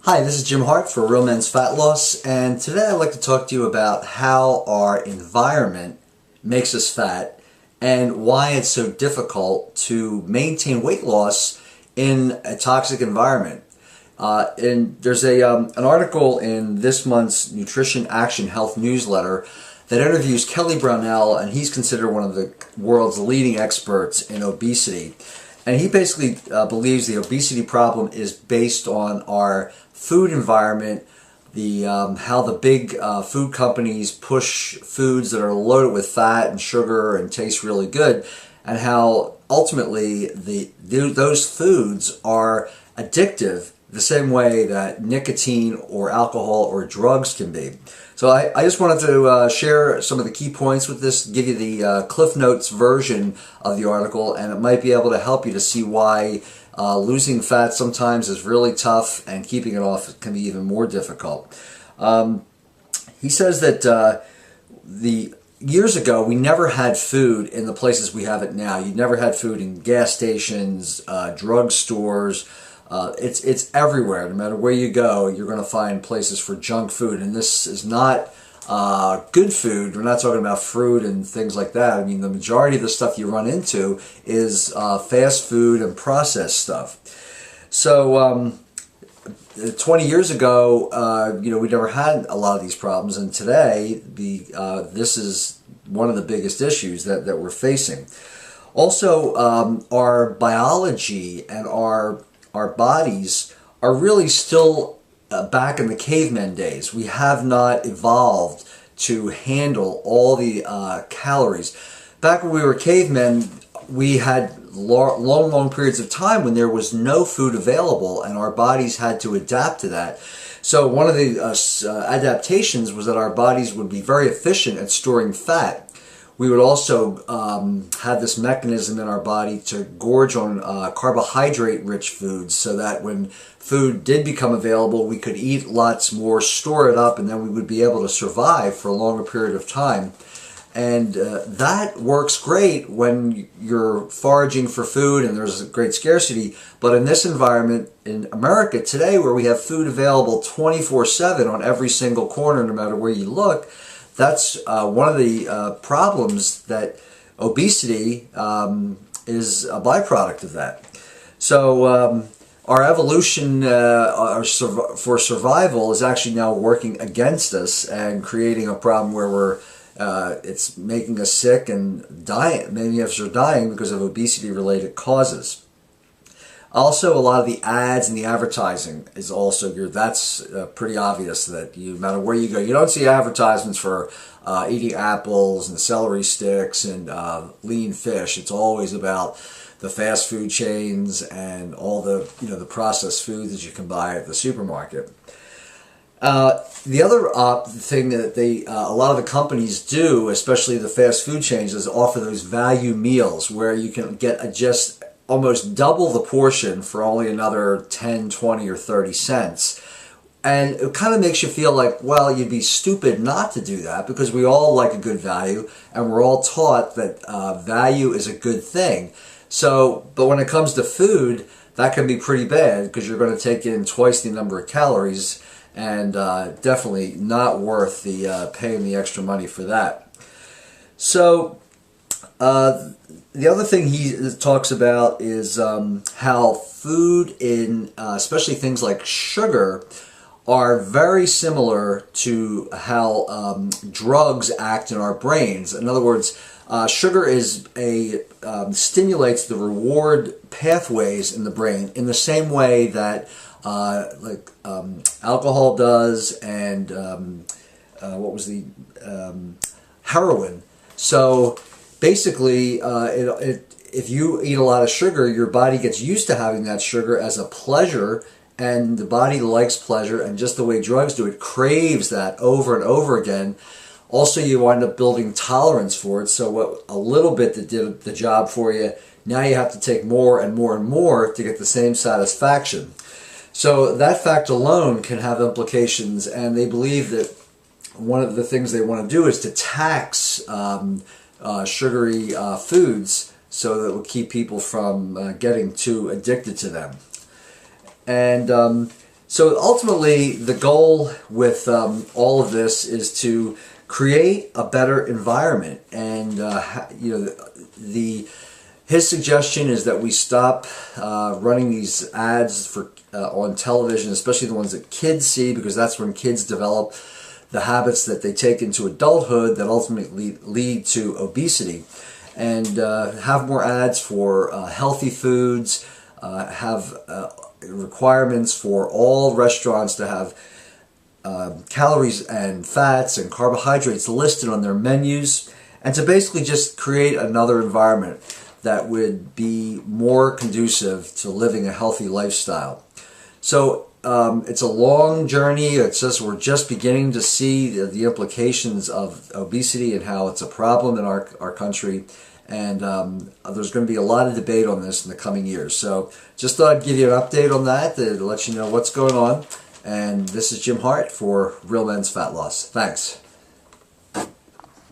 Hi, this is Jim Hart for Real Men's Fat Loss, and today I'd like to talk to you about how our environment makes us fat and why it's so difficult to maintain weight loss in a toxic environment. And there's an article in this month's Nutrition Action Health newsletter that interviews Kelly Brownell, and he's considered one of the world's leading experts in obesity. And he basically believes the obesity problem is based on our food environment, how the big food companies push foods that are loaded with fat and sugar and taste really good, and how ultimately those foods are addictive the same way that nicotine or alcohol or drugs can be. So I just wanted to share some of the key points with this, give you the Cliff Notes version of the article, and it might be able to help you to see why losing fat sometimes is really tough and keeping it off can be even more difficult. He says that years ago we never had food in the places we have it now. You never had food in gas stations, drug stores. It's everywhere. No matter where you go, you're going to find places for junk food, and this is not good food. We're not talking about fruit and things like that. I mean, the majority of the stuff you run into is fast food and processed stuff. So 20 years ago, we never had a lot of these problems, and today this is one of the biggest issues that we're facing. Also, our biology and our bodies are really still back in the caveman days. We have not evolved to handle all the calories. Back when we were cavemen, we had long periods of time when there was no food available, and our bodies had to adapt to that. So one of the adaptations was that our bodies would be very efficient at storing fat. We would also have this mechanism in our body to gorge on carbohydrate-rich foods, so that when food did become available, we could eat lots more, store it up, and then we would be able to survive for a longer period of time. And that works great when you're foraging for food and there's a great scarcity. But in this environment, in America today, where we have food available 24/7 on every single corner, no matter where you look, that's one of the problems that obesity is a byproduct of that. So our evolution for survival is actually now working against us and creating a problem where it's making us sick and dying. Many of us are dying because of obesity-related causes. Also, a lot of the ads and the advertising is also that's pretty obvious that no matter where you go, you don't see advertisements for eating apples and celery sticks and lean fish. It's always about the fast food chains and all the the processed foods that you can buy at the supermarket. The other thing that a lot of the companies do, especially the fast food chains, is offer those value meals where you can get just almost double the portion for only another 10, 20, or 30 cents. And it kind of makes you feel like, well, you'd be stupid not to do that, because we all like a good value, and we're all taught that value is a good thing. So, but when it comes to food, that can be pretty bad, because you're going to take in twice the number of calories, and definitely not worth the paying the extra money for that. So, the other thing he talks about is how food, especially things like sugar, are very similar to how drugs act in our brains. In other words, sugar stimulates the reward pathways in the brain in the same way that alcohol does, and heroin. So basically, if you eat a lot of sugar, your body gets used to having that sugar as a pleasure, and the body likes pleasure, and just the way drugs do, it craves that over and over again. Also, you wind up building tolerance for it, so what a little bit that did the job for you, now you have to take more and more and more to get the same satisfaction. So that fact alone can have implications, and they believe that one of the things they want to do is to tax sugary foods so that it will keep people from getting too addicted to them. And So ultimately, the goal with all of this is to create a better environment, and his suggestion is that we stop running these ads for on television, especially the ones that kids see, because that's when kids develop the habits that they take into adulthood that ultimately lead to obesity. And have more ads for healthy foods, have requirements for all restaurants to have calories and fats and carbohydrates listed on their menus, and to basically just create another environment that would be more conducive to living a healthy lifestyle. So it's a long journey. It's just, we're just beginning to see the implications of obesity and how it's a problem in our country. And there's going to be a lot of debate on this in the coming years. So just thought I'd give you an update on that to let you know what's going on. And this is Jim Hart for Real Men's Fat Loss. Thanks.